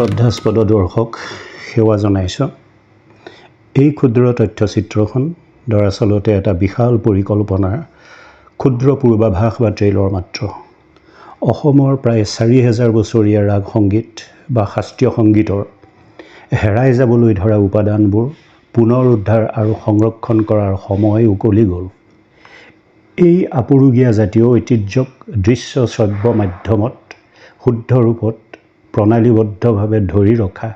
শ্ৰদ্ধাস্পদ দৰ্শক সেৱা জনাইছোঁ। এই ক্ষুদ্ৰ তথ্যচিত্ৰখন দৰাচলতে এটা বিশাল পৰিকল্পনাৰ ক্ষুদ্ৰ পূৰ্বাভাস বা ট্ৰেইলৰ মাত্ৰ। অসমৰ প্ৰায় ৪,০০০ বছৰীয়া ৰাগ সংগীত বা শাস্ত্ৰীয় সংগীতৰ হেৰাই যাবলৈ ধৰা উপাদানবোৰ পুনৰ উদ্ধাৰ আৰু সংৰক্ষণ কৰাৰ সময় উকলি গ'ল। এই আপুৰুগীয়া জাতীয় ঐতিহ্যক দৃশ্য শ্ৰব্য মাধ্যমত শুদ্ধ ৰূপত প্ৰণালীবদ্ধভাৱে ধৰি ৰখা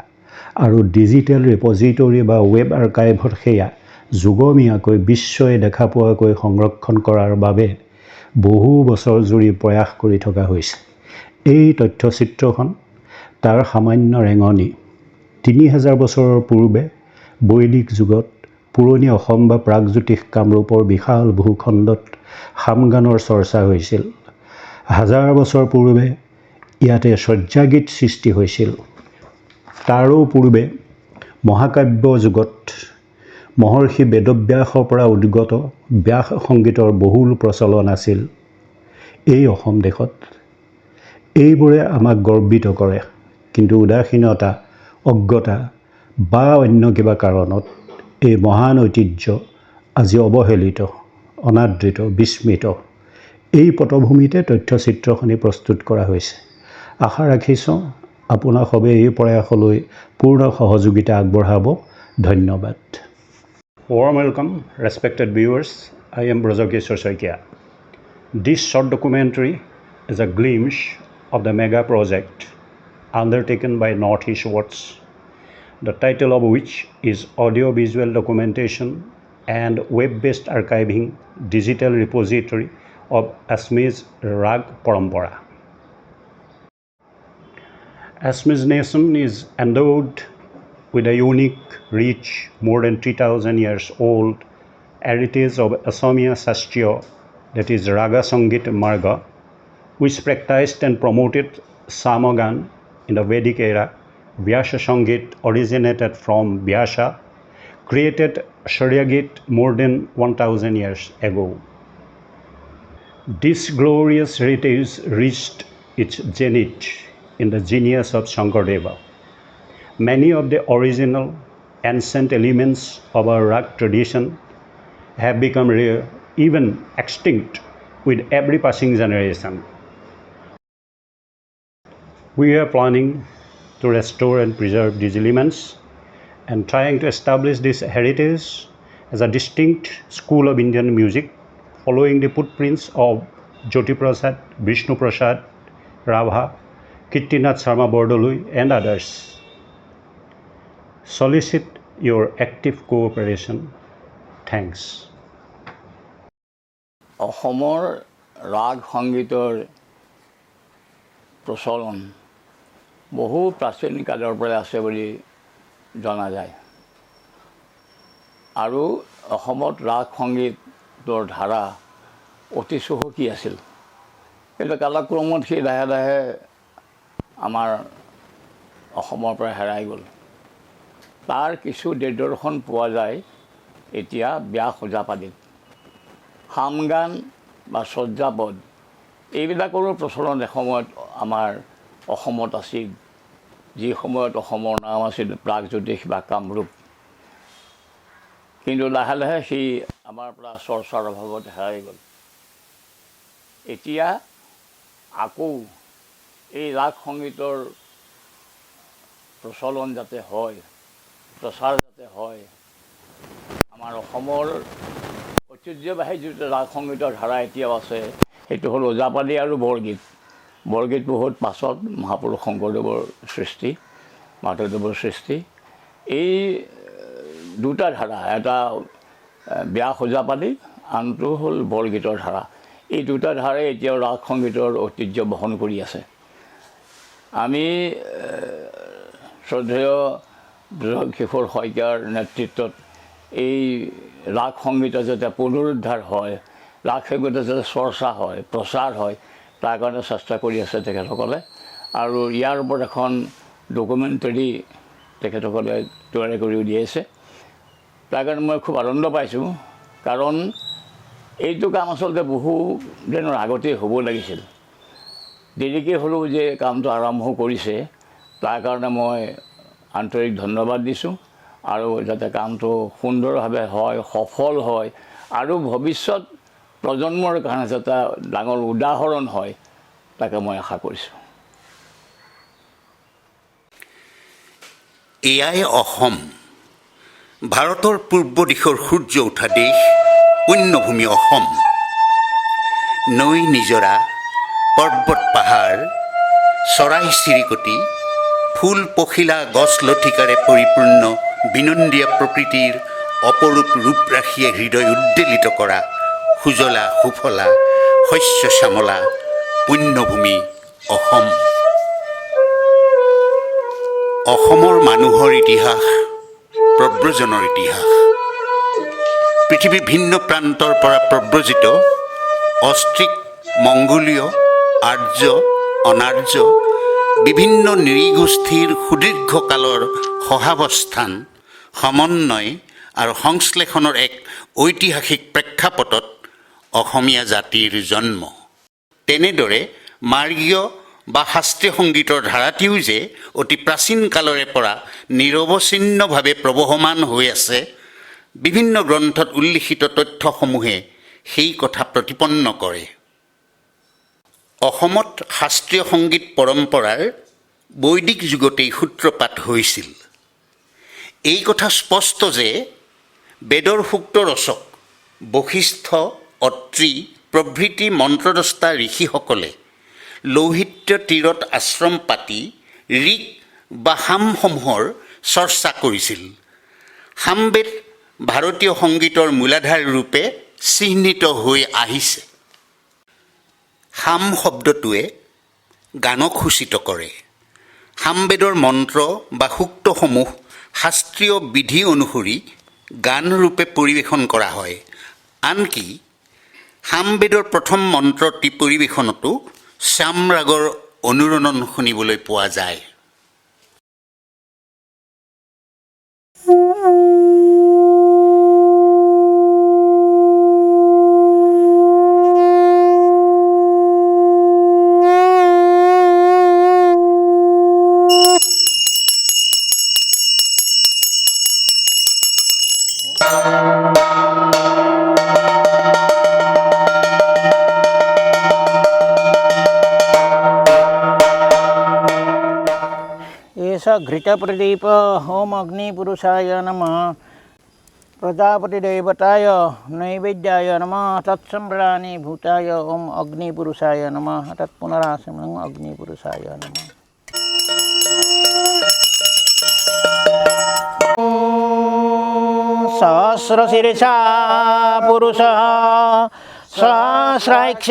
আৰু ডিজিটেল ৰিপজিটৰী বা ৱেব আৰ্কাইভত সেয়া যুগমীয়াকৈ বিশ্বই দেখা পোৱাকৈ সংৰক্ষণ কৰাৰ বাবে বহু বছৰ জুৰি প্ৰয়াস কৰি থকা হৈছে। এই তথ্যচিত্ৰখন তাৰ সামান্য ৰেঙনি। ৩,০০০ বছৰৰ পূৰ্বে বৈদিক যুগত পুৰণি অসম বা প্ৰাগজ্যোতিষ কামৰূপৰ বিশাল ভূখণ্ডত সামগানৰ চৰ্চা হৈছিল। হাজাৰ বছৰ পূৰ্বে ইয়াতে শয্যাগীত সৃষ্টি হৈছিল। তাৰো পূৰ্বে মহাকাব্য যুগত মহৰ্ষি বেদব্যাসৰ পৰা উদ্গত ব্যাস সংগীতৰ বহুল প্ৰচলন আছিল এই অসম দেশত। এইবোৰে আমাক গৰ্বিত কৰে, কিন্তু উদাসীনতা, অজ্ঞতা বা অন্য কিবা কাৰণত এই মহান ঐতিহ্য আজি অৱহেলিত, অনাদৃত, বিস্মৃত। এই পটভূমিতে তথ্যচিত্ৰখনি প্ৰস্তুত কৰা হৈছে। আশা ৰাখিছোঁ আপোনাক সবেই এই প্ৰয়াসলৈ পূৰ্ণ সহযোগিতা আগবঢ়াব। ধন্যবাদ। Warm welcome, respected viewers. I am Brajokeshwar Saikia. This short documentary is a glimpse of the mega project undertaken by Northeast Watch, the title of which is Audio-Visual Documentation and Web-Based Archiving Digital Repository of Assamese Rag Parampara. Assamese nation is endowed with a unique, rich, more than 3,000 years old heritage of Assamese Shastriya, that is Raga Sangit Marga, which practiced and promoted Samagan in the Vedic era. Vyasa Sangit originated from Vyasa, created Sharyagit more than 1,000 years ago. This glorious heritage reached its zenith in the genius of Shankardeva. Many of the original ancient elements of our rag tradition have become rare, even extinct, with every passing generation. We are planning to restore and preserve these elements and trying to establish this heritage as a distinct school of Indian music, following the footprints of Jyoti Prasad, Vishnu Prasad, Rabha, Kirtinath Sharma Bordoloi, and others. Solicit your active cooperation. Thanks. অসমৰ ৰাগ সংগীতৰ প্ৰচলন বহু প্ৰাচীন কালৰ পৰা আছে বুলি জনা যায়। আৰু অসমত ৰাগ সংগীতৰ ধাৰা অতি চহকী আছিল, কিন্তু কালক্ৰমত সেই লাহে লাহে আমাৰ অসমৰ পৰা হেৰাই গ'ল। তাৰ কিছু নিদৰ্শন পোৱা যায় এতিয়া ব্যাস ওজাপালিত। সামগান বা চৰ্যাপদ এইবিলাকৰো প্ৰচলন এসময়ত আমাৰ অসমত আছিল, যি সময়ত অসমৰ নাম আছিল প্ৰাগজ্যোতিষ বা কামৰূপ। কিন্তু লাহে লাহে সেই আমাৰ পৰা চৰ্চাৰ অভাৱত হেৰাই গ'ল। এতিয়া আকৌ এই ৰাগ সংগীতৰ প্ৰচলন যাতে হয়, প্ৰচাৰ যাতে হয়, আমাৰ অসমৰ ঐতিহ্যবাহী যিটো ৰাগ সংগীতৰ ধাৰা এতিয়াও আছে, সেইটো হ'ল ওজাপালি আৰু বৰগীত। বৰগীত বহুত পাছত মহাপুৰুষ শংকৰদেৱৰ সৃষ্টি, মাধৱদেৱৰ সৃষ্টি। এই দুটা ধাৰা, এটা ব্যাস ওজাপালি, আনটো হ'ল বৰগীতৰ ধাৰা। এই দুটা ধাৰাই এতিয়াও ৰাগ সংগীতৰ ঐতিহ্য বহন কৰি আছে। আমি শ্ৰদ্ধেয় ব্ৰজকিশোৰ শইকীয়াৰ নেতৃত্বত এই ৰাগ সংগীতৰ যাতে পুনৰুদ্ধাৰ হয়, ৰাগ সংগীতৰ যাতে চৰ্চা হয়, প্ৰচাৰ হয়, তাৰ কাৰণে চেষ্টা কৰি আছে তেখেতসকলে। আৰু ইয়াৰ ওপৰত এখন ডকুমেণ্টাৰী তেখেতসকলে তৈয়াৰ কৰি উলিয়াইছে। তাৰ কাৰণে মই খুব আনন্দ পাইছোঁ, কাৰণ এইটো কাম আচলতে বহু দিনৰ আগতেই হ'ব লাগিছিল। দেৰিকৈ হ'লেও যে কামটো আৰম্ভ কৰিছে, তাৰ কাৰণে মই আন্তৰিক ধন্যবাদ দিছোঁ আৰু যাতে কামটো সুন্দৰভাৱে হয়, সফল হয় আৰু ভৱিষ্যত প্ৰজন্মৰ কাৰণে যাতে ডাঙৰ উদাহৰণ হয় তাকে মই আশা কৰিছোঁ। এয়াই অসম, ভাৰতৰ পূৰ্ব দিশৰ সূৰ্য উঠা দেশ, পুণ্যভূমি অসম। নৈ নিজৰা, পৰ্বত পাহাৰ, চৰাই চিৰিকটি, ফুল পখিলা গছ লতিকাৰে পৰিপূৰ্ণ বিনন্দীয়া প্ৰকৃতিৰ অপৰূপ ৰূপৰাশিয়ে হৃদয় উদ্বেলিত কৰা সুজলা সুফলা শস্য শ্যামলা পুণ্যভূমি অসম। অসমৰ মানুহৰ ইতিহাস প্ৰব্ৰজনৰ ইতিহাস। পৃথিৱীৰ ভিন্ন প্ৰান্তৰ পৰা প্ৰব্ৰজিত অষ্ট্ৰিক, মংগোলীয়, আৰ্য, অনাৰ্য বিভিন্ন নৃগোষ্ঠীৰ সুদীৰ্ঘকালৰ সহাৱস্থান, সমন্বয় আৰু সংশ্লেষণৰ এক ঐতিহাসিক প্ৰেক্ষাপটত অসমীয়া জাতিৰ জন্ম। তেনেদৰে মাৰ্গীয় বা শাস্ত্ৰীয় সংগীতৰ ধাৰাটিও যে অতি প্ৰাচীন কালৰে পৰা নিৰৱচ্ছিন্নভাৱে প্ৰবহমান হৈ আছে, বিভিন্ন গ্ৰন্থত উল্লিখিত তথ্যসমূহে সেই কথা প্ৰতিপন্ন কৰে। অসমত শাস্ত্ৰীয় সংগীত পৰম্পৰাৰ বৈদিক যুগতেই সূত্ৰপাত হৈছিল। এই কথা স্পষ্ট যে বেদৰ সূক্ত ৰচক বশিষ্ঠ, অত্ৰি প্ৰভৃতি মন্ত্ৰদ্ৰষ্টা ঋষিসকলে লৌহিত্য তীৰত আশ্ৰম পাতি ঋক বা সামসমূহৰ চৰ্চা কৰিছিল। সামবেদ ভাৰতীয় সংগীতৰ মূলাধাৰ ৰূপে চিহ্নিত হৈ আহিছে। সাম শব্দটোৱে গানক সূচিত কৰে। সামবেদৰ মন্ত্ৰ বা সূক্তসমূহ শাস্ত্ৰীয় বিধি অনুসৰি গানৰূপে পৰিৱেশন কৰা হয়। আনকি সামবেদৰ প্ৰথম মন্ত্ৰটি পৰিৱেশনতো শ্যাম ৰাগৰ অনুৰণন শুনিবলৈ পোৱা যায়। घृतप्रदीप ओम अग्निपुरुषाय नमः प्रजापतिदेवताय नैवेद्याय नमः तत्सम्प्राणि भूताय ओम अग्निपुरुषाय नमः तत्पुनरासमं अग्निपुरुषाय नमः। सहस्रशीर्षा पुरुषः सहस्राक्ष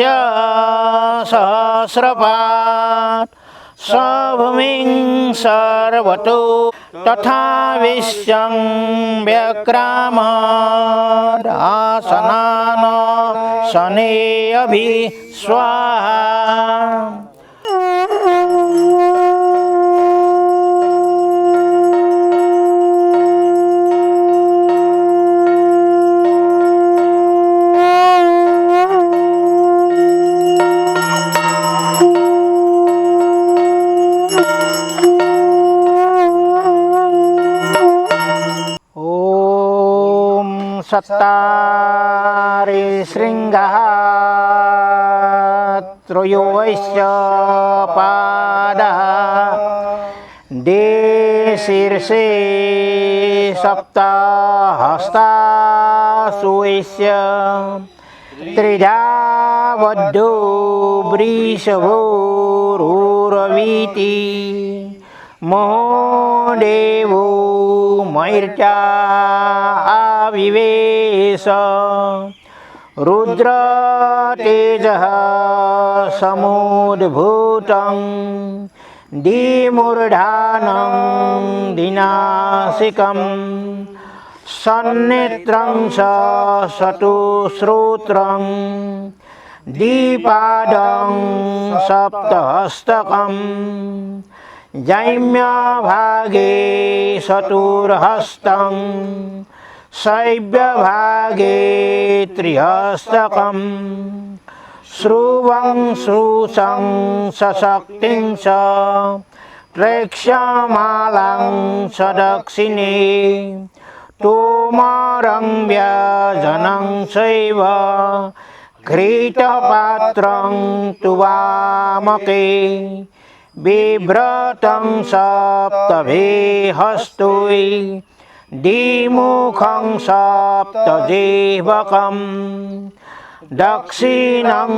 सहस्रपात् स भूमिं सर्वतो तथा विश्वं व्यक्रामत् आसनान् शनेऽभि स्वाहा। सत्तारि शृङ्गः त्रयोश्च पादः दे शीर्षे सप्तहस्तासुयस्य त्रिधा बद्धो वृषभोरुरवीति मोदेवो मैर्चा विवेश रुद्र तेजः समुद्भूतं दिमूर्धानं दिनासिकं सन्नेत्रं चतुश्रोत्रं द्विपादं सप्तहस्तकं जैम्यभागे चतुर्हस्तं शैव्यभागे त्रिहस्तकं श्रुवं श्रुशं सशक्तिं च त्रेक्ष्यमालां सदक्षिणे तोमरं व्यजनं चैव घृतपात्रं तु वामके बिभ्रतं सप्तभेहस्तै द्विमुखं सप्तजिह्वकं दक्षिणं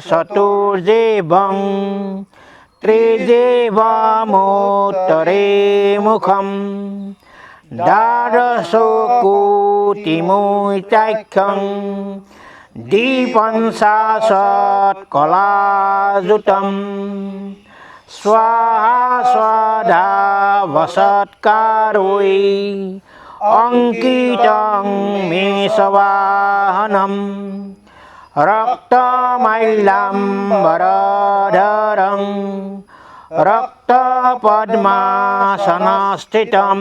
चतुर्जिह्वं त्रिजिह्वमुत्तरे मुखं द्वादशकोटिमुचाख्यं द्विपञ्चाशत्कलायुतं स्वाहा स्वधा वसत्कारोय अंकितं मेषवाहनं रक्तमैलाम्बरधरं रक्तपद्मासनस्थितं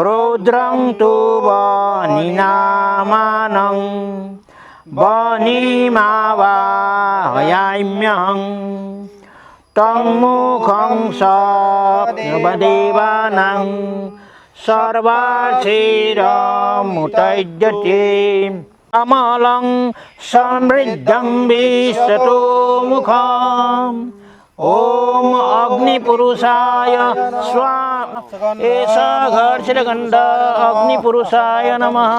रौद्रं तु वनिनामानं वनिमावाहयाम्यहं तन्मुखं सर्वदेवानां सर्वाक्षीरमुपैद्यते अमलं समृद्धं विश्वतो मुखम् ओम अग्निपुरुषाय एषा घर्षगंध अग्निपुरुषाय नमः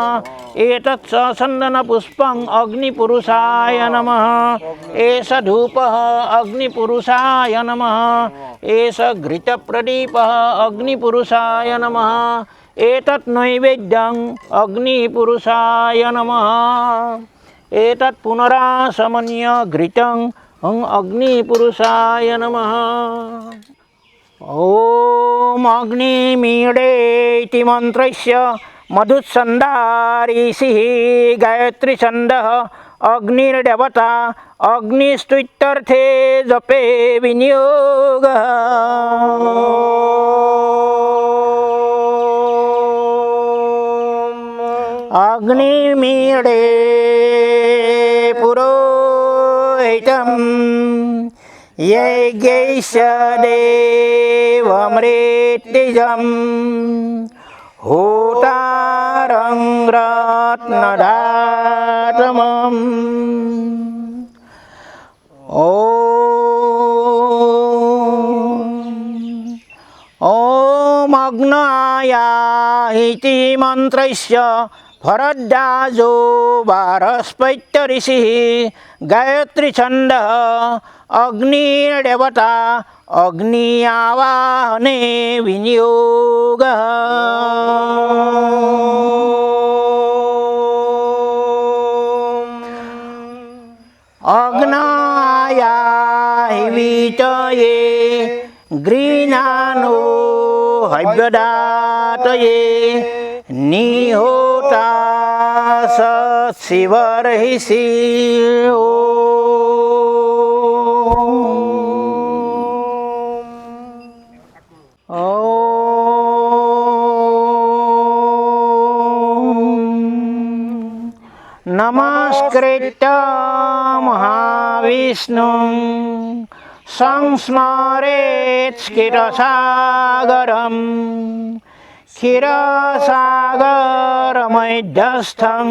एतत् चन्दनपुष्पं अग्निपुरुषाय नमः एष धूपः अग्निपुरुषाय नमः एष घृतप्रदीपः अग्निपुरुषाय नमः एतत् नैवेद्यं अग्निपुरुषाय नमः एतत् पुनरासमन्य घृतं अग्निपुरुषाय नमः ओम अग्निमीडे इति मंत्रस्य मधुच्छन्दाऋषिः गायत्री छन्दः अग्निर्देवता अग्निस्तुत्यर्थे जपे विनियोगः अग्निमीडे पुरोहितं यज्ञस्य देवमृत्युजं होतारं रत्नधातमम् ॐ अग्नया इति मन्त्रस्य भरद्वाजो वारस्पत्य ऋषिः गायत्री छन्दः अग्निर्देवता अग्नि आवाहने विनियोगः अग्नाया वितये गृह्णानो हव्यदातये निहोता सत्शिवर्षि नमस्कृत्य महाविष्णुं संस्मरेत् क्षीरसागरं क्षीरसागरमध्यस्थं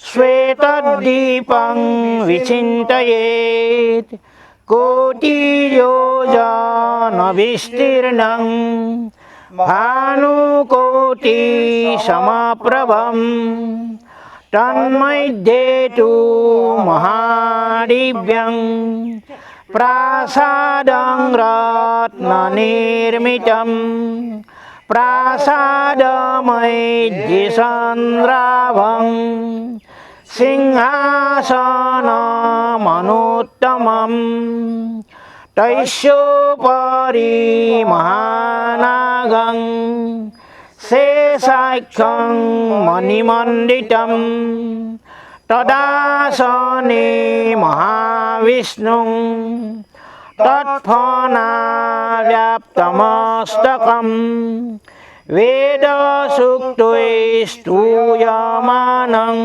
श्वेतद्वीपं विचिन्तयेत् कोटियोजनविस्तीर्णं भानुकोटिसमप्रभं तन्मध्ये तु महादिव्यं प्रासादं रत्ननिर्मितं प्रासादमैद्यसन्द्राभं सिंहासनमनुत्तमं तस्योपरि महानागं शेषाख्यं मणिमण्डितं तदासने महाविष्णुं तत्फणाव्याप्तमस्तकं वेदसूक्तैस्तूयमानं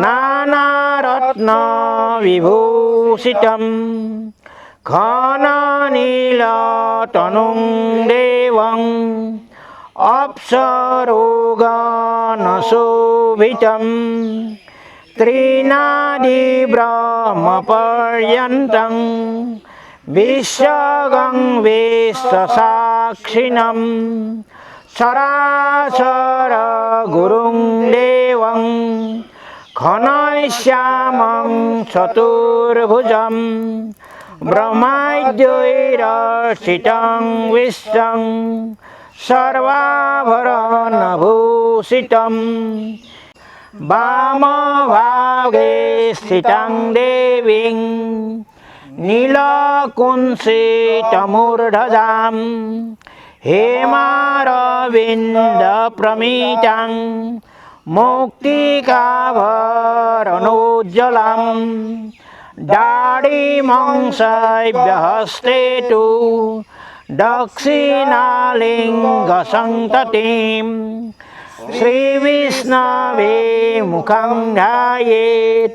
नानारत्नविभूषितं ঘন নীল তনুং দেবং অপ্সরোগণশোভিতম ত্রিনাদি ব্রহ্মপর্যন্তং বিশ্বগং বিশ্বসাক্ষিণম সরাসর গুরুং দেবং ঘনশ্যামং চতুর্ভুজম ব্রহ্মাদ্যৈরচিতং বিশ্বং সর্বাভরণভূষিতম বামভাগে স্থিতং দেবীং নীলকুঞ্চিতমূর্ধজাম হেমারবিন্দপ্রমিতাং মুক্তিকাভরণোজ্জ্বলাম দাড়িমংসৈব্যহস্তে তু দক্ষিণালিঙ্গসন্ততিম শ্রীবিষ্ণবে মুখং ধ্যায়েৎ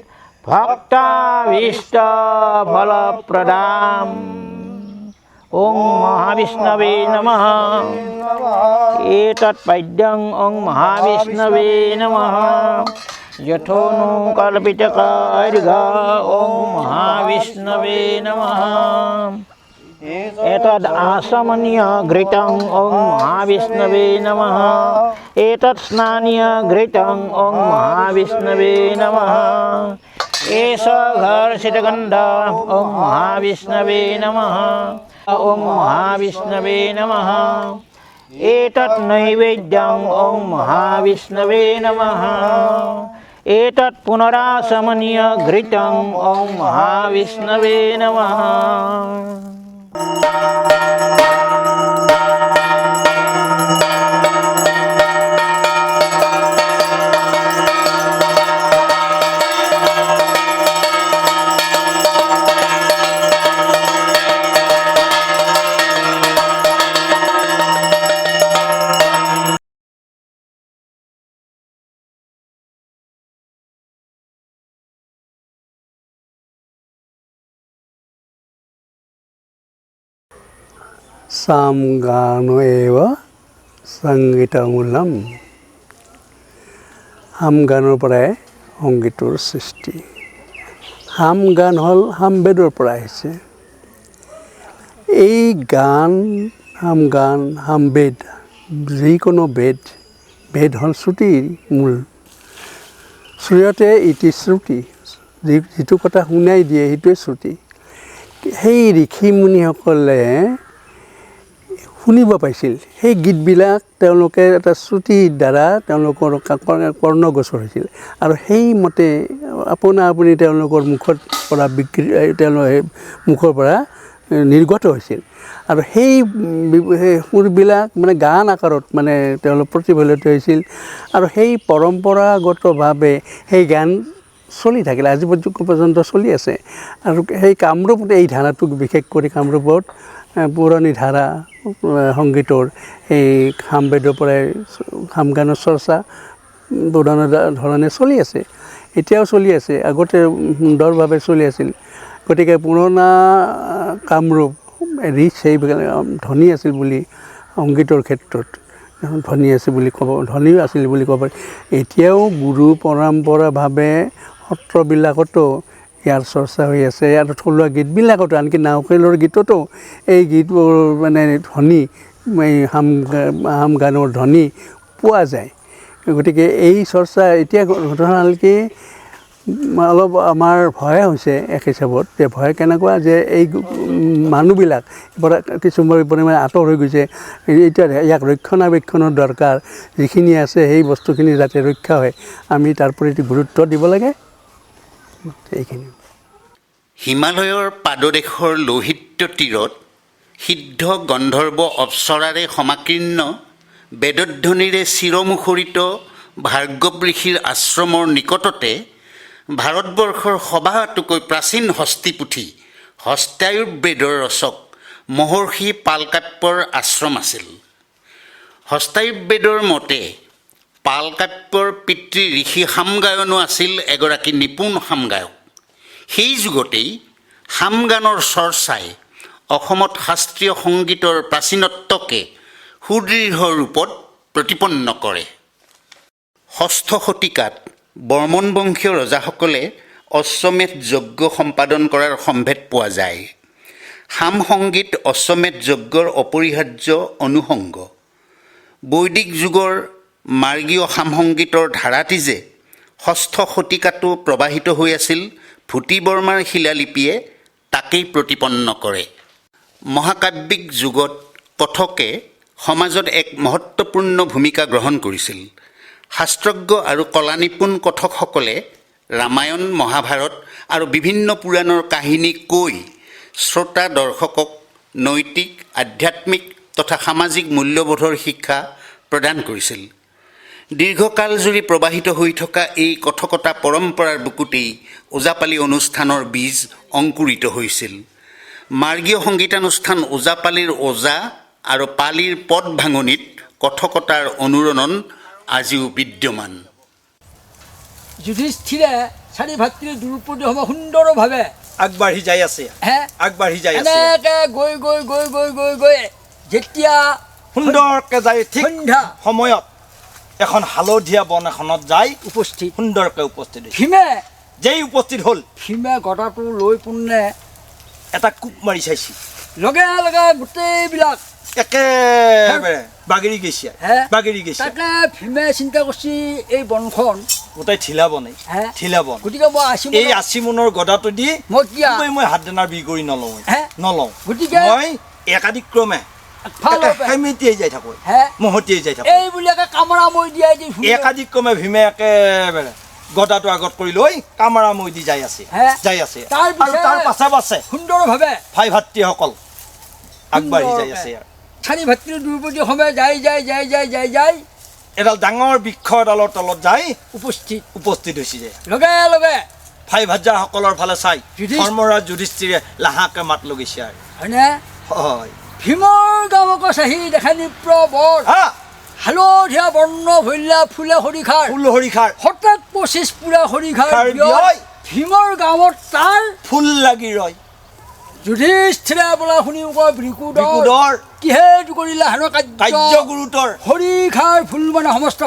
ভক্তাভীষ্টফলপ্রদাম। ওং মহাবিষ্ণবে নমঃ। এতৎ পাদ্যং ওং মহাবিষ্ণবে নমঃ। যথোনু কল্পিতকার্ঘ ওং মহাবিষ্ণবে নমঃ। एतद् आसमनीय घृतं ओं महाविष्णवे नमः। एतत् स्नानीय घृतं ओं महाविष्णवे नमः। एष घर्षितगन्ध ओं महाविष्णवे नमः। ओं महाविष्णवे नमः। एतत् नैवेद्यं ओं महाविष्णवे नमः। एतत् पुनरासमनीय घृतं ओं महाविष्णवे नमः। সামগান এব সংগীতমূলম। হামগানৰ পৰাই সংগীতৰ সৃষ্টি। হামগান হ'ল সামবেদৰ পৰা আহিছে। এই গান হামগান সামবেদ, যিকোনো বেদ, বেদ হ'ল শ্ৰুতিৰ মূল। শ্ৰুয়তে ইতি শ্ৰুতি, যিটো কথা শুনাই দিয়ে সেইটোৱে শ্ৰুতি। সেই ঋষি মুনিসকলে শুনিব পাইছিল। সেই গীতবিলাক তেওঁলোকে এটা শ্ৰুতিৰ দ্বাৰা তেওঁলোকৰ কৰ্ণগোচৰ হৈছিল আৰু সেইমতে আপোনা আপুনি তেওঁলোকৰ মুখৰ পৰা তেওঁলোকে মুখৰ পৰা নিৰ্গত হৈছিল আৰু সেই সুৰবিলাক মানে গান আকাৰত মানে তেওঁলোক প্ৰতিফলিত হৈছিল আৰু সেই পৰম্পৰাগতভাৱে সেই গান চলি থাকিলে, আজি পৰ্যন্ত চলি আছে। আৰু সেই কামৰূপত এই ধাৰাটোক বিশেষ কৰি কামৰূপত পুৰণি ধাৰা সংগীতৰ এই সামবেদৰ পৰাই সামগানৰ চৰ্চা প্ৰধান ধৰণে চলি আছে, এতিয়াও চলি আছে, আগতে সুন্দৰভাৱে চলি আছিল। গতিকে পুৰণা কামৰূপ ৰিচ সেই ধনী আছিল বুলি সংগীতৰ ক্ষেত্ৰত ধনী আছিল বুলি ধনীও আছিল বুলি ক'ব পাৰি। এতিয়াও গুৰু পৰম্পৰাভাৱে সত্ৰবিলাকতো ইয়াৰ চৰ্চা হৈ আছে আৰু থলুৱা গীতবিলাকতো, আনকি নাওখেলৰ গীততো এই গীতবোৰ মানে ধ্বনি, এই হামগানৰ ধ্বনি পোৱা যায়। গতিকে এই চৰ্চা এতিয়া ঘটনা হ'ল কি অলপ আমাৰ ভয় হৈছে এক হিচাপত, যে ভয় কেনেকুৱা যে এই মানুহবিলাক পৰা কিছুমান পৰিমাণে আঁতৰ হৈ গৈছে। এতিয়া ইয়াক ৰক্ষণাবেক্ষণৰ দৰকাৰ, যিখিনি আছে সেই বস্তুখিনি যাতে ৰক্ষা হয় আমি তাৰ প্ৰতি গুৰুত্ব দিব লাগে। এইখিনি হিমালয়ৰ পাদদেশৰ লৌহিত্য তীৰত সিদ্ধ গন্ধৰ্ব অপ্সৰাৰে সমাকীৰ্ণ বেদধ্বনিৰে চিৰমুখৰিত ভাৰ্গৱ ঋষিৰ আশ্ৰমৰ নিকটতে ভাৰতবৰ্ষৰ সবাতোকৈ প্ৰাচীন হস্তিপুথি হস্তায়ুৰ্বেদৰ ৰচক মহৰ্ষি পালকাপ্যৰ আশ্ৰম আছিল। হস্তায়ুৰ্বেদৰ মতে পালকাপ্যৰ পিতৃ ঋষি সামগায়নো আছিল এগৰাকী নিপুণ সামগায়ক। সেই যুগতেই হাম গানৰ চৰ্চাই অসমত শাস্ত্ৰীয় সংগীতৰ প্ৰাচীনত্বকে সুদৃঢ় ৰূপত প্ৰতিপন্ন কৰে। ষষ্ঠ শতিকাত বৰ্মন বংশীয় ৰজাসকলে অশ্বমেধ যজ্ঞ সম্পাদন কৰাৰ সম্ভেদ পোৱা যায়। হাম সংগীত অশ্বমেধ যজ্ঞৰ অপৰিহাৰ্য অনুষংগ। বৈদিক যুগৰ মাৰ্গীয় হাম সংগীতৰ ধাৰাটি যে ষষ্ঠ শতিকাতো প্ৰবাহিত হৈ আছিল, ভূতি বৰ্মাৰ শিলালিপিয়ে তাকেই প্ৰতিপন্ন কৰে। মহাকাব্যিক যুগত কথকে সমাজত এক মহত্বপূৰ্ণ ভূমিকা গ্ৰহণ কৰিছিল। শাস্ত্ৰজ্ঞ আৰু কলানিপুণ কথকসকলে ৰামায়ণ, মহাভাৰত আৰু বিভিন্ন পুৰাণৰ কাহিনী কৈ শ্ৰোতা দৰ্শকক নৈতিক, আধ্যাত্মিক তথা সামাজিক মূল্যবোধৰ শিক্ষা প্ৰদান কৰিছিল। দীৰ্ঘকাল জুৰি প্ৰবাহিত হৈ থকা এই কথকতা পৰম্পৰাৰ বুকুতেই ওজাপালি অনুষ্ঠানৰ বীজ অংকুৰিত হৈছিল। মাৰ্গীয় সংগীতানুষ্ঠান ওজাপালিৰ ওজা আৰু পালিৰ পদ ভাঙনিত কথকতাৰ অনুৰণন আজিও বিদ্যমান। যুধিষ্ঠিৰে চাৰি ভাতৃ দ্ৰৌপদী সম সুন্দৰভাৱে আগবাঢ়ি যাই আছে, আগবাঢ়ি যাই আছে, এনেকৈ গৈ গৈ গৈ গৈ গৈ গৈ যেতিয়া সুন্দৰকৈ যায় ঠিক সন্ধ্যা সময়ত এখন হালধীয়া বন এখনত যাই উপস্থিত সুন্দৰকৈ উপস্থিত হৈছে। ভীমে যেই উপস্থিত হ'ল ভীমে গদাটো লৈ পোনে এটা কোপ মাৰি চাইছে, লগে লগে গোটেইবিলাক একেবাৰে বাগৰি গৈছে, হে বাগৰি গৈছে। তাকে ভীমে চিন্তা কৰিছে এই বনখন গোটেই ঠিলা বনে, হে ঠিলা বন, গতিকে মই আছো এই 80 মোনৰ গদাটো দি মই কিয়া মই হাত দেনাৰ বি কৰি নলওঁ, হে নলওঁ। গতিকে মই একাদিক্ৰমে সেমিতিয়াই যাই থাকোঁ, হে মহতিয়াই যাই থাকোঁ। এই বুলি একে কামৰা মই দিয়াই দি একাদিক্ৰমে ভীমে একেবাৰে গদাটো আগত কৰি লৈ কামৰা মই দি যাই আছে, হে যাই আছে। তাৰ আৰু তাৰ পাছে পাছে সুন্দৰভাৱে ভাই ভাতৃসকল আগবাঢ়ি যাই আছে। চাৰি ভাতৃ দ্ৰৌপদী সময়ে যাই যাই যাই যাই যাই যাই এডাল ডাঙৰ বৃক্ষ এডালৰ তলত যাই উপস্থিত হৈছে। যে লগে লগে ভাই ভাজ্যাসকলৰ ফালে চাই যুধিষ্ঠিৰ ধৰ্মৰাজ যুধিষ্ঠিৰে লাহাকে মাত লগাইছে আৰু হয়নে হয়। ভীমৰ গামক চাহি দেখা নিপ্ৰ বৰ হা হালধীয়া বৰ্ণ ভৈলা ফুলে সৰিষাৰ ফুল হৰিষাৰ হঠাৎ 25 পুৰা সৰিষাৰ খাৰ ব্যয় ব্যয় ভীমৰ গাঁৱত তাৰ ফুল লাগি ৰয়। যুধিষ্ঠিৰে বোলা শুনি কয় বিকুদৰ কিহে কৰিলা হেন কাৰ্য গুৰুতৰ সৰিষাৰ ফুল মানে সমস্ত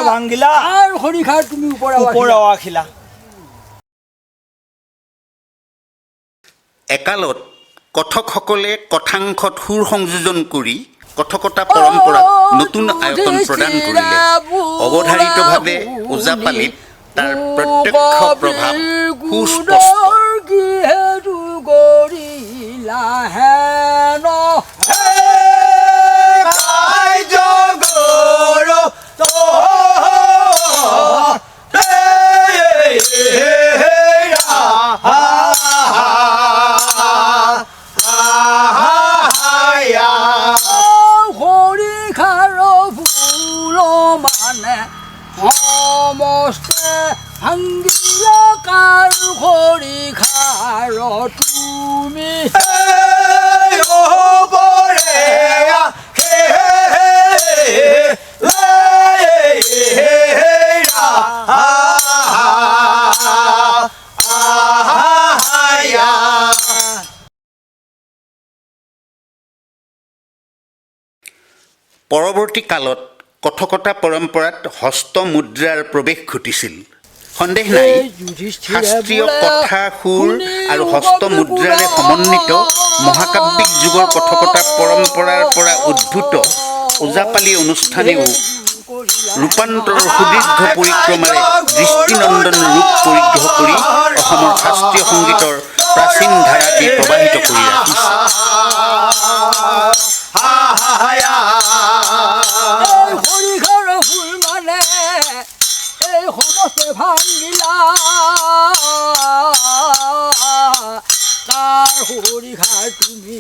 ভাংগিলা তাৰ সৰিষাৰ তুমি ওপৰা আখিলা। একালত কথকসকলে কথাংশত সুৰ সংযোজন কৰি কথকতা পৰম্পৰাত নতুন আয়তন প্ৰদান কৰিলে। অৱধাৰিতভাৱে ওজাপালিত তাৰ প্ৰত্যক্ষ প্ৰভাৱ সুস্পষ্ট। সমস্তে ভাঙ্গিলা কাৰ সৰিষাৰ তুমি পৰৱৰ্তী কালত কথকতা পৰম্পৰাত হস্ত মুদ্ৰাৰ প্ৰৱেশ ঘটিছিল। সন্দেহ নাই, শাস্ত্ৰীয় কথা, সুৰ আৰু হস্ত মুদ্ৰাৰে সমন্বিত মহাকাব্যিক যুগৰ কথকতা পৰম্পৰাৰ পৰা উদ্ভূত ওজাপালি অনুষ্ঠানেও ৰূপান্তৰৰ সুদীৰ্ঘ পৰিক্ৰমাৰে দৃষ্টিনন্দন ৰূপ পৰিগ্ৰহ কৰি অসমৰ শাস্ত্ৰীয় সংগীতৰ প্ৰাচীন ধাৰাটি প্ৰবাহিত কৰি ৰাখিছে। হৰিঘৰ ফুল মানে এই সমস্তে ভাঙ্গিলা কাৰ হৰিঘাৰ তুমি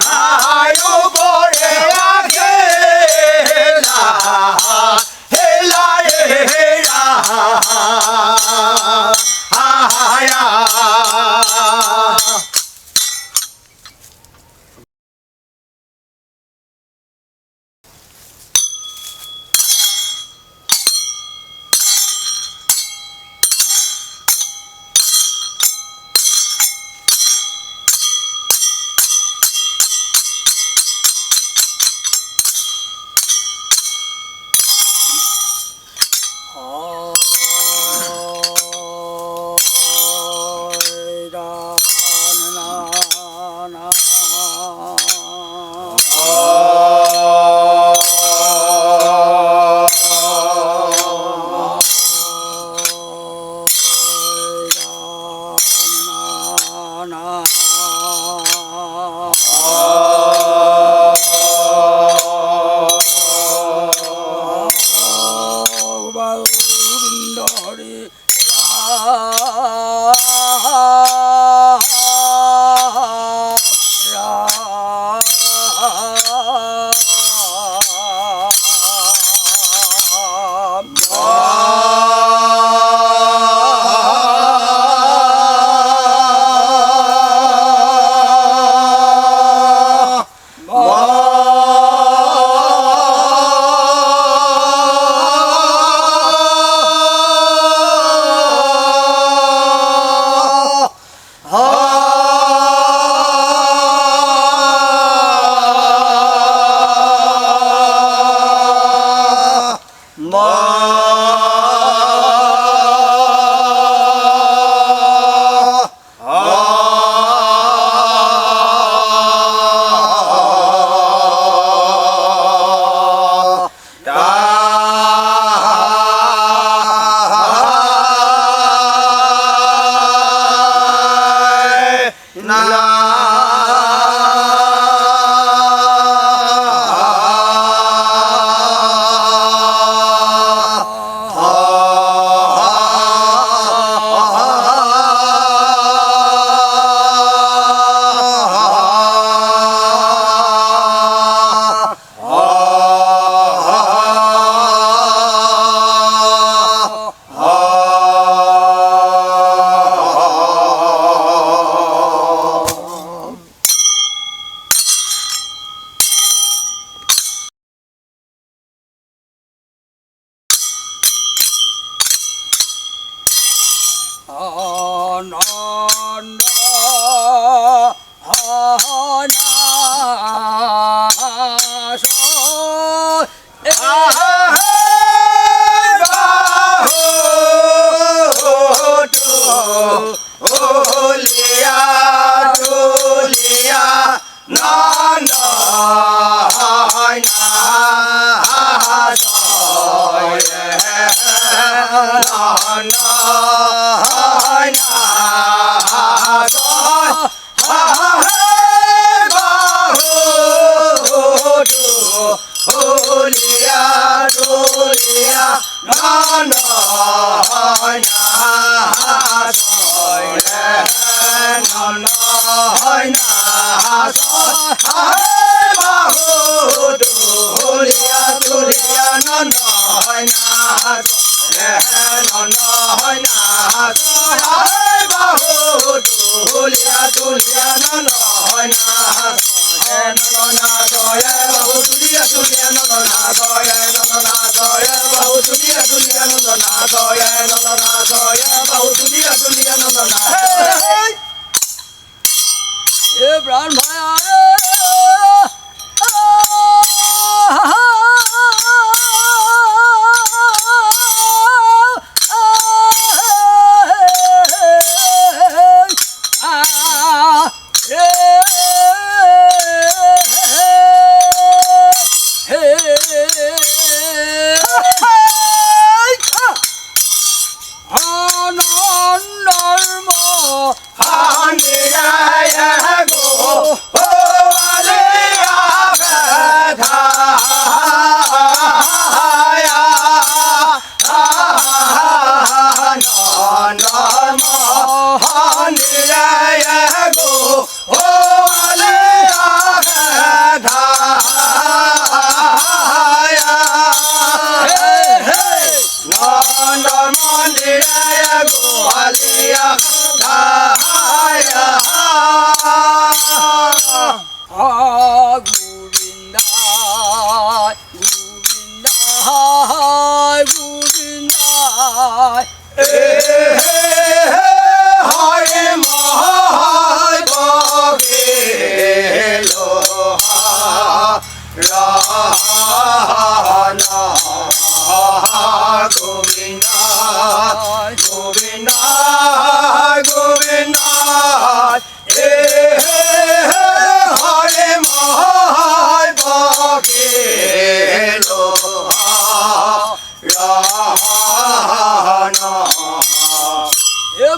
গোবিন্দ হৰে আনন্দ প্ৰাণ ভায়া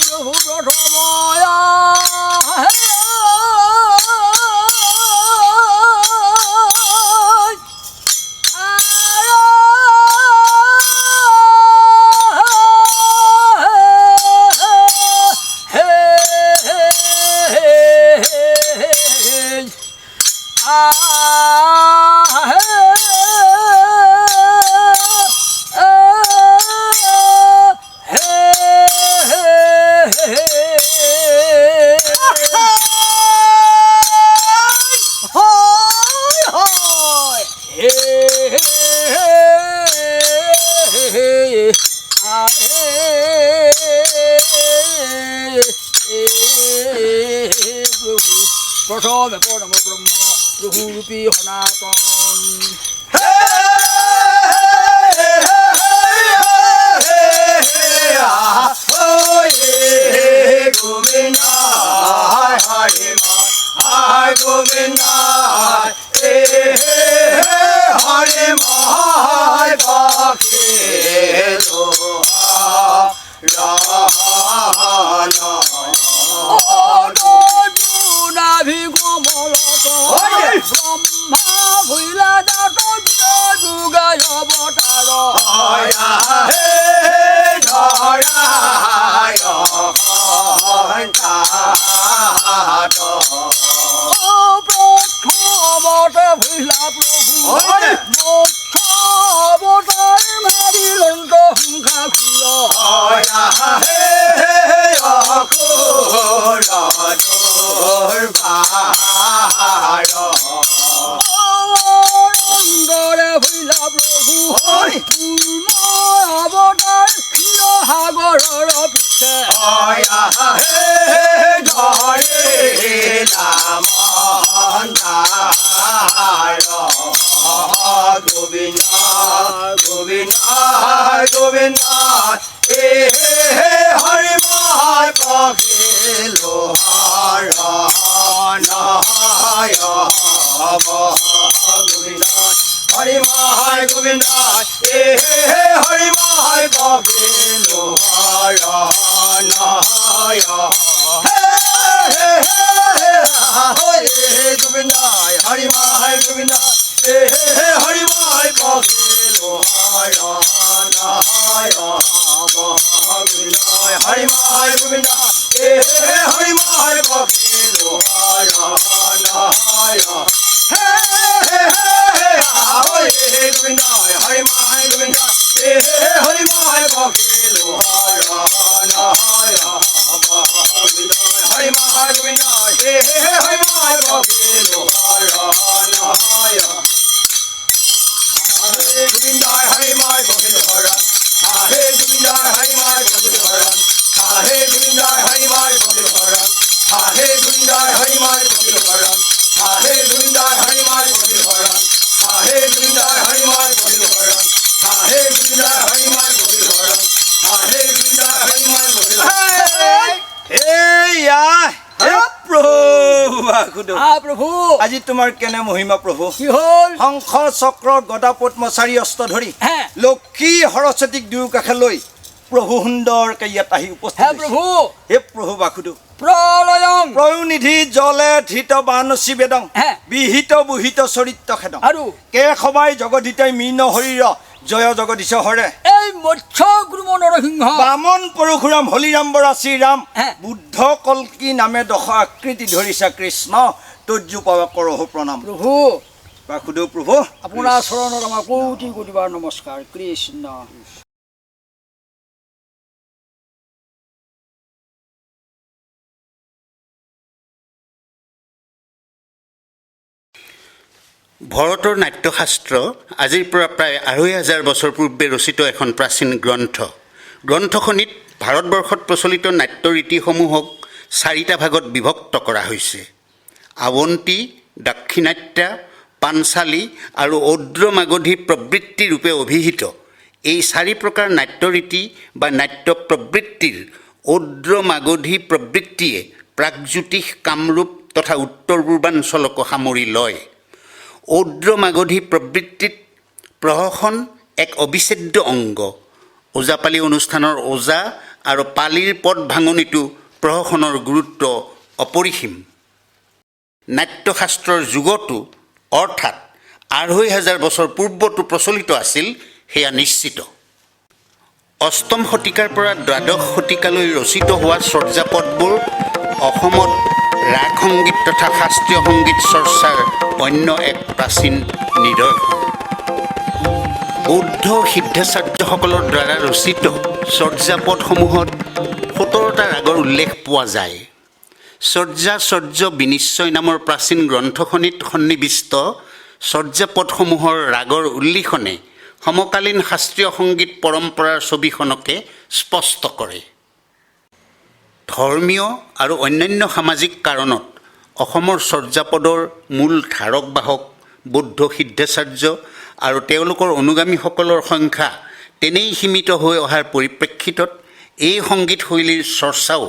প্ৰভু প্ৰথময়া প্ৰথমে পৰম ব্ৰহ্ম প্ৰভুৰূপী সনাতন ব্ৰহ্মা ভৈলা দাত দুৰ্গায় অৱতাৰ প্ৰথমতে ভৈলা প্ৰভু অৱতাৰ মাৰি লণ্ড সংখ্যা অনন্দৰে ভৈলা প্ৰভু অৱতাৰ ক্ষীৰ সাগৰৰ পিছে প্ৰভু আজি তোমাৰ কেনে মহিমা প্ৰভু কি হ'ল শংখ চক্ৰ গদা পদ্মচাৰী অস্ত্ৰ ধৰি হে লক্ষী সৰস্বতীক দুয়োকাষে লৈ প্ৰভু সুন্দৰকে ইয়াত আহি উপস্থিত হে প্ৰভু হে প্ৰভু বাসুদেৱ প্ৰলয়ং প্ৰয়োনিধি জলে ধৃত বানসী বেদং হে বিহিত বুহিত চৰিত্ৰ খেদং আৰু কে সবাই জগদিতাই মীন শৰীৰ জয় জগদীশ হৰে এই মৎস্য গুৰুম নৰসিংহ বামন পৰশুৰাম হলিৰাম বৰা শ্ৰীৰাম হে বুদ্ধ কল্কি নামে দশ আকৃতি ধৰিছা কৃষ্ণ তৰ্যু পাৱা কৰহ প্ৰণাম প্ৰভু বাসুদেৱ প্ৰভু আপোনাৰ চৰণত আমাৰ কোটি কোটিবাৰ নমস্কাৰ কৃষ্ণ ভৰতৰ নাট্যশাস্ত্ৰ আজিৰ পৰা প্ৰায় ২৫০০ বছৰ পূৰ্বে ৰচিত এখন প্ৰাচীন গ্ৰন্থ। গ্ৰন্থখনিত ভাৰতবৰ্ষত প্ৰচলিত নাট্য ৰীতিসমূহক ৪টা ভাগত বিভক্ত কৰা হৈছে। আৱন্তী, দাক্ষিণাত্যা, পাঞ্চালী আৰু ঔদ্ৰ মাগধী প্ৰবৃত্তি ৰূপে অভিহিত এই ৪ প্ৰকাৰ নাট্য ৰীতি বা নাট্য প্ৰবৃত্তিৰ ঔদ্ৰ মাগধী প্ৰবৃত্তিয়ে প্ৰাগজ্যোতিষ, কামৰূপ তথা উত্তৰ পূৰ্বাঞ্চলকো সামৰি লয়। ঔদ্ৰ মাগধী প্ৰবৃত্তিত প্ৰহসন এক অবিচ্ছেদ্য অংগ। ওজাপালি অনুষ্ঠানৰ ওজা আৰু পালিৰ পদ ভাঙনিটো প্ৰহসনৰ গুৰুত্ব অপৰিসীম। নাট্যশাস্ত্ৰৰ যুগতো অৰ্থাৎ ২৫০০ বছৰ পূৰ্বতো প্ৰচলিত আছিল সেয়া নিশ্চিত। অষ্টম শতিকাৰ পৰা দ্বাদশ শতিকালৈ ৰচিত হোৱা চৰ্যাপদবোৰ অসমত ৰাগ সংগীত তথা শাস্ত্ৰীয় সংগীত চৰ্চাৰ অন্য এক প্ৰাচীন নিদৰ্শন। বৌদ্ধ সিদ্ধাচাৰ্যসকলৰ দ্বাৰা ৰচিত চৰ্যাপদসমূহত ১৭টা ৰাগৰ উল্লেখ পোৱা যায়। চৰ্যাচৰ্য বিনিশ্চয় নামৰ প্ৰাচীন গ্ৰন্থখনিত সন্নিৱিষ্ট চৰ্যাপদসমূহৰ ৰাগৰ উল্লেখনে সমকালীন শাস্ত্ৰীয় সংগীত পৰম্পৰাৰ ছবিখনকে স্পষ্ট কৰে। ধৰ্মীয় আৰু অন্যান্য সামাজিক কাৰণত অসমৰ চৰ্যাপদৰ মূল ধাৰক বাহক বৌদ্ধ সিদ্ধাচাৰ্য আৰু তেওঁলোকৰ অনুগামীসকলৰ সংখ্যা তেনেই সীমিত হৈ অহাৰ পৰিপ্ৰেক্ষিতত এই সংগীত শৈলীৰ চৰ্চাও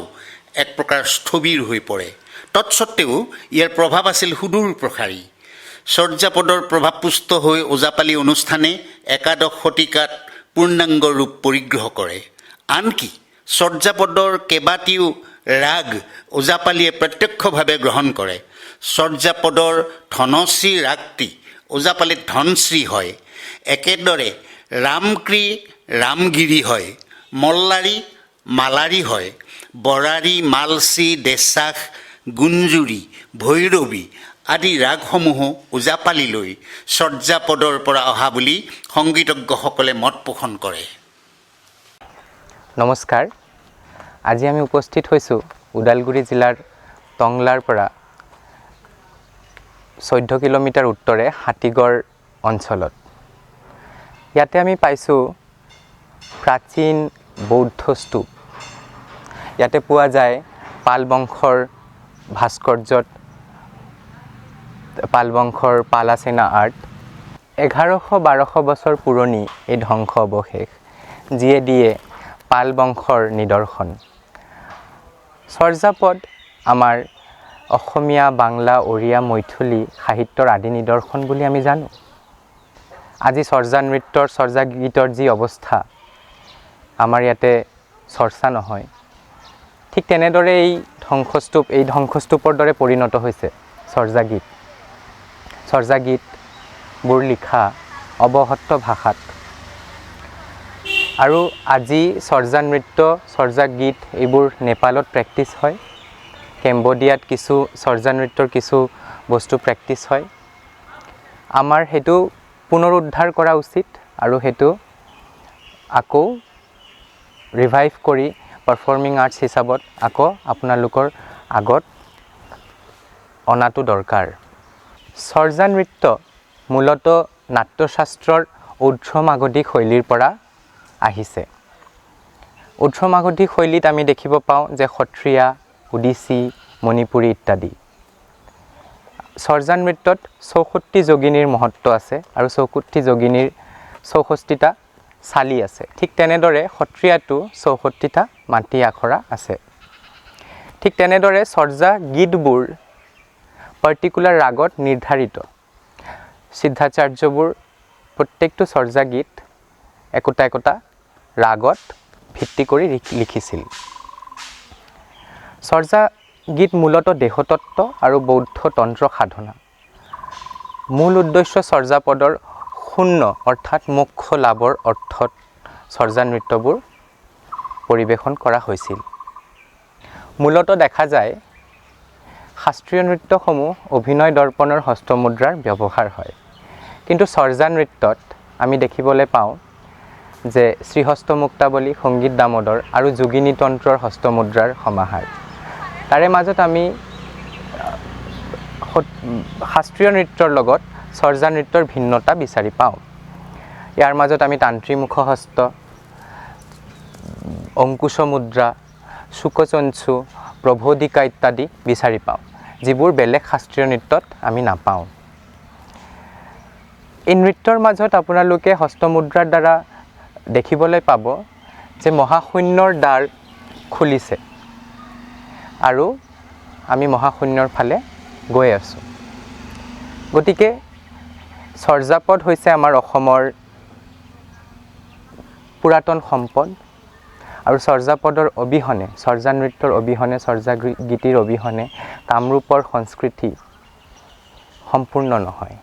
এক প্ৰকাৰ স্থবিৰ হৈ পৰে। তৎসত্ত্বেও ইয়াৰ প্ৰভাৱ আছিল সুদূৰ প্ৰসাৰী। চৰ্যাপদৰ প্ৰভাৱপুষ্ট হৈ ওজাপালি অনুষ্ঠানে একাদশ শতিকাত পূৰ্ণাংগ ৰূপ পৰিগ্ৰহ কৰে। আনকি চৰ্যাপদৰ কেইবাটিও ৰাগ ওজাপালিয়ে প্ৰত্যক্ষভাৱে গ্ৰহণ কৰে। চৰ্যাপদৰ ধনশ্ৰী ৰাগটি ওজাপালিত ধনশ্ৰী হয়। একেদৰে ৰামক্ৰী ৰামগিৰি হয়, মল্লাৰী মালাৰী হয়, বৰাৰী মালচী দেশাখ গুঞ্জুৰী ভৈৰৱী আদি ৰাগসমূহো ওজাপালিলৈ চৰ্যাপদৰ পৰা অহা বুলি সংগীতজ্ঞসকলে মত পোষণ কৰে। নমস্কাৰ, আজি আমি উপস্থিত হৈছোঁ ওদালগুৰি জিলাৰ টংলাৰ পৰা 14 কিলোমিটাৰ উত্তৰে হাতীগড় অঞ্চলত। ইয়াতে আমি পাইছোঁ প্ৰাচীন বৌদ্ধ স্তূপ। ইয়াতে পোৱা যায় পাল বংশৰ ভাস্কৰ্যত পাল বংশৰ পালাচেনা আৰ্ট। 1100-1200 বছৰ পুৰণি এই ধ্বংস অৱশেষ যিয়ে দিয়ে পাল বংশৰ নিদৰ্শন। চৰ্যাপদ আমাৰ অসমীয়া, বাংলা, ওড়িয়া, মৈথিলী সাহিত্যৰ আদি নিদৰ্শন বুলি আমি জানো। আজি চৰ্যা নৃত্যৰ, চৰ্যা গীতৰ যি অৱস্থা, আমাৰ ইয়াতে চৰ্চা নহয়। ঠিক তেনেদৰে এই ধ্বংসস্তূপৰ দৰে পৰিণত হৈছে চৰ্যা গীত। চৰ্যা গীতবোৰ লিখা অৱহট্ট ভাষাত। আৰু আজি চৰ্যা নৃত্য, চৰ্যা গীত এইবোৰ নেপালত প্ৰেক্টিছ হয়। কেম্বোডিয়াত কিছু চৰ্যা নৃত্যৰ কিছু বস্তু প্ৰেক্টিছ হয়। আমাৰ সেইটো পুনৰুদ্ধাৰ কৰা উচিত আৰু সেইটো আকৌ ৰিভাইভ কৰি পাৰফৰ্মিং আৰ্টছ হিচাপত আকৌ আপোনালোকৰ আগত অনাটো দৰকাৰ। চৰ্যা নৃত্য মূলতঃ নাট্যশাস্ত্ৰৰ ঊৰ্ধ্বমাগধী শৈলীৰ পৰা আহিছে। ঊৰ্ধ্বমাগধী শৈলীত আমি দেখিব পাওঁ যে সত্ৰীয়া, ওডিচী, মণিপুৰী ইত্যাদি। চৰ্যা নৃত্যত 64 যোগিনীৰ মহত্ব আছে আৰু 64 যোগিনীৰ 64টা চালি আছে। ঠিক তেনেদৰে সত্ৰীয়াটো 64টা মাটি আখৰা আছে। ঠিক তেনেদৰে চৰ্যা গীতবোৰ পাৰ্টিকুলাৰ ৰাগত নিৰ্ধাৰিত। সিদ্ধাচাৰ্যবোৰ প্ৰত্যেকটো চৰ্যা গীত একোটা একোটা ৰাগত ভিত্তি কৰি লিখিছিল। চৰ্যা গীত মূলতঃ দেহতত্ত্ব আৰু বৌদ্ধ তন্ত্ৰ সাধনা। মূল উদ্দেশ্য চৰ্যাপদৰ শূন্য অৰ্থাৎ মোক্ষ লাভৰ অৰ্থত চৰ্যা নৃত্যবোৰ পৰিৱেশন কৰা হৈছিল। মূলতঃ দেখা যায় শাস্ত্ৰীয় নৃত্যসমূহ অভিনয় দৰ্পণৰ হস্তমুদ্ৰাৰ ব্যৱহাৰ হয়। কিন্তু চৰ্যা নৃত্যত আমি দেখিবলৈ পাওঁ যে শ্ৰীহস্তমুক্তাৱলী, সংগীত দামোদৰ আৰু যোগিনী তন্ত্ৰৰ হস্তমুদ্ৰাৰ সমাহাৰ। তাৰে মাজত আমি শাস্ত্ৰীয় নৃত্যৰ লগত চৰ্যা নৃত্যৰ ভিন্নতা বিচাৰি পাওঁ। ইয়াৰ মাজত আমি তান্ত্ৰী মুখহস্ত, অংকুশ মুদ্ৰা, শুকচঞ্চু, প্ৰবোধিকা ইত্যাদি বিচাৰি পাওঁ, যিবোৰ বেলেগ শাস্ত্ৰীয় নৃত্যত আমি নাপাওঁ। এই নৃত্যৰ মাজত আপোনালোকে হস্তমুদ্ৰাৰ দ্বাৰা দেখিবলৈ পাব যে মহাশূন্যৰ দ্বাৰ খুলিছে আৰু আমি মহাশূন্যৰ ফালে গৈ আছোঁ। গতিকে চৰ্যাপদ হৈছে আমাৰ অসমৰ পুৰাতন সম্পদ আৰু চৰ্যাপদৰ অবিহনে, চৰ্যা নৃত্যৰ অবিহনে, চৰ্যা গীতিৰ অবিহনে কামৰূপৰ সংস্কৃতি সম্পূৰ্ণ নহয়।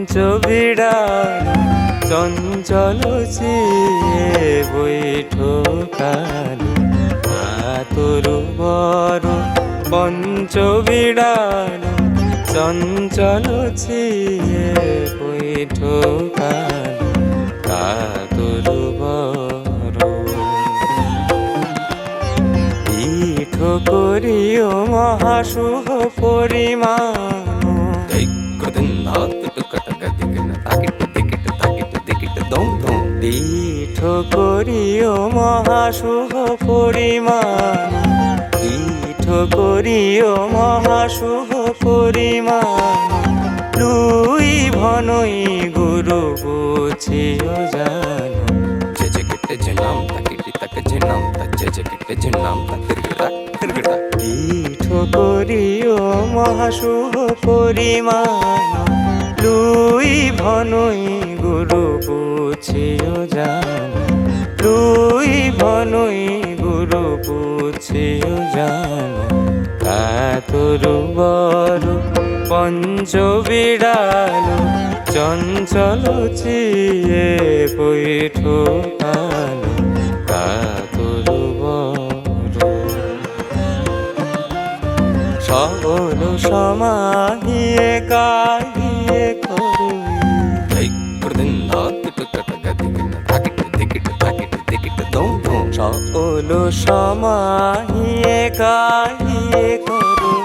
পঞ্চবিড়াল চঞ্চল চিয়ে বৈঠো কালো কাতরু বড় পঞ্চবিড়াল চঞ্চল চিয়ে বৈঠো কালো কাতরু বড় পীঠ করিও মহাশুভ পরিমাণ পীঠ করিও মহাশুভ পরিমাণ পীঠ করিও মহাশুভ পরিমাণ লুই ভনই গুরু বুঝিও জানো যে যে কেটে যে নাম তাকিটি তাকে যে নাম তা যে যে কেটে যে নাম তা তিরগিটা পীঠ করিও মহাশুভ পরিমাণ লুই ভনই গুরু বুঝিও জানো লুই ভনই গুরু বুঝিও জানো কাতরু বড় পঞ্চবিড়াল চঞ্চল চিয়ে বৈঠো কালো কাতরু বড় সকল সমাহিয়ে কাহিয়ে করুই সকল সমাহিয়ে কাহিয়ে করুই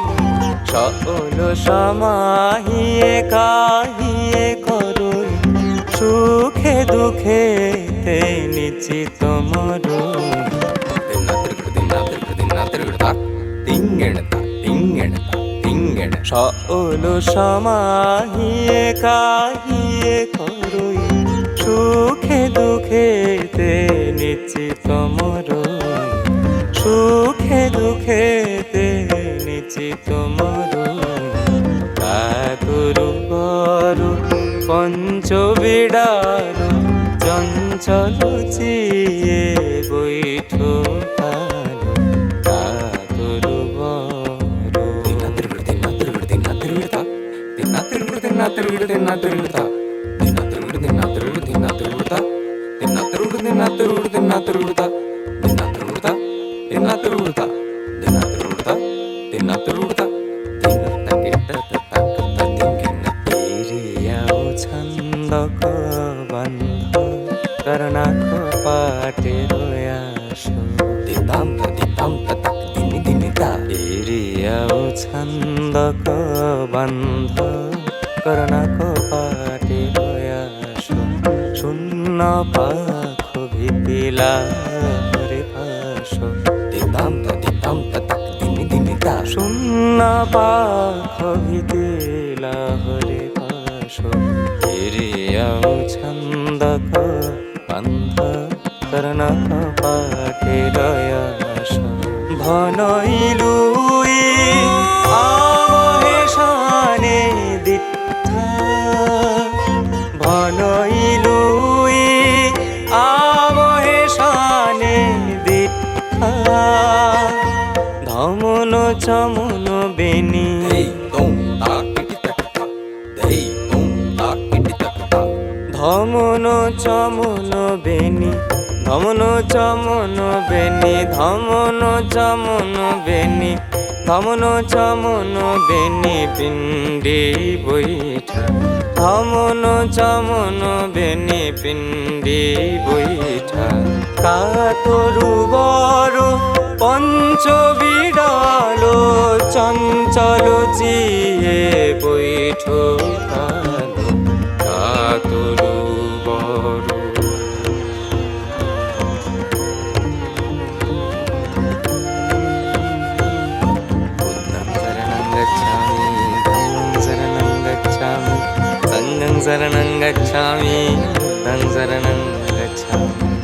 সকল সমাহিয়ে কাহিয়ে করুই সুখে দুঃখে তে নিশ্চিত মরু সকল সমাহিয়ে কাহিয়ে করুই সুখে দুঃখে তে নিশ্চিত মরুই সুখে দুঃখে তে নিশ্চিত মরুই কাতরু বড় পঞ্চবিড়াল চঞ্চল চিয়ে বৈঠো কালো কাতরু বড় ছন্দক বন্ধ করনাক পাটে রয়াসো এরিয়াও ছন্দক বন্ধ করনাক পাটে রয়াসো শূন্য পাখ ভিপিলা হরে পাশো শূন্য পাখ ভিপিলা হরে পাশো এরিয়াও ছন্দক বন্ধ করনাক পাটে রয়াসো ভনইলুই আমহেশানে দিঠা ভনইলুই আমহেশানে দিঠা ধমন চমন বেনি ধমন চমন বেনি ধমন চমন বেনি ধমন চমন বেনি ধমন চমন বেনি পিণ্ডি বৈঠা ধমন চমন বেনি পিণ্ডি বৈঠা কাতরু বড় পঞ্চবিড়াল চঞ্চল চিয়ে বৈঠো কালো কাতরু বড় शरणं गच्छामि तं शरणं गच्छामि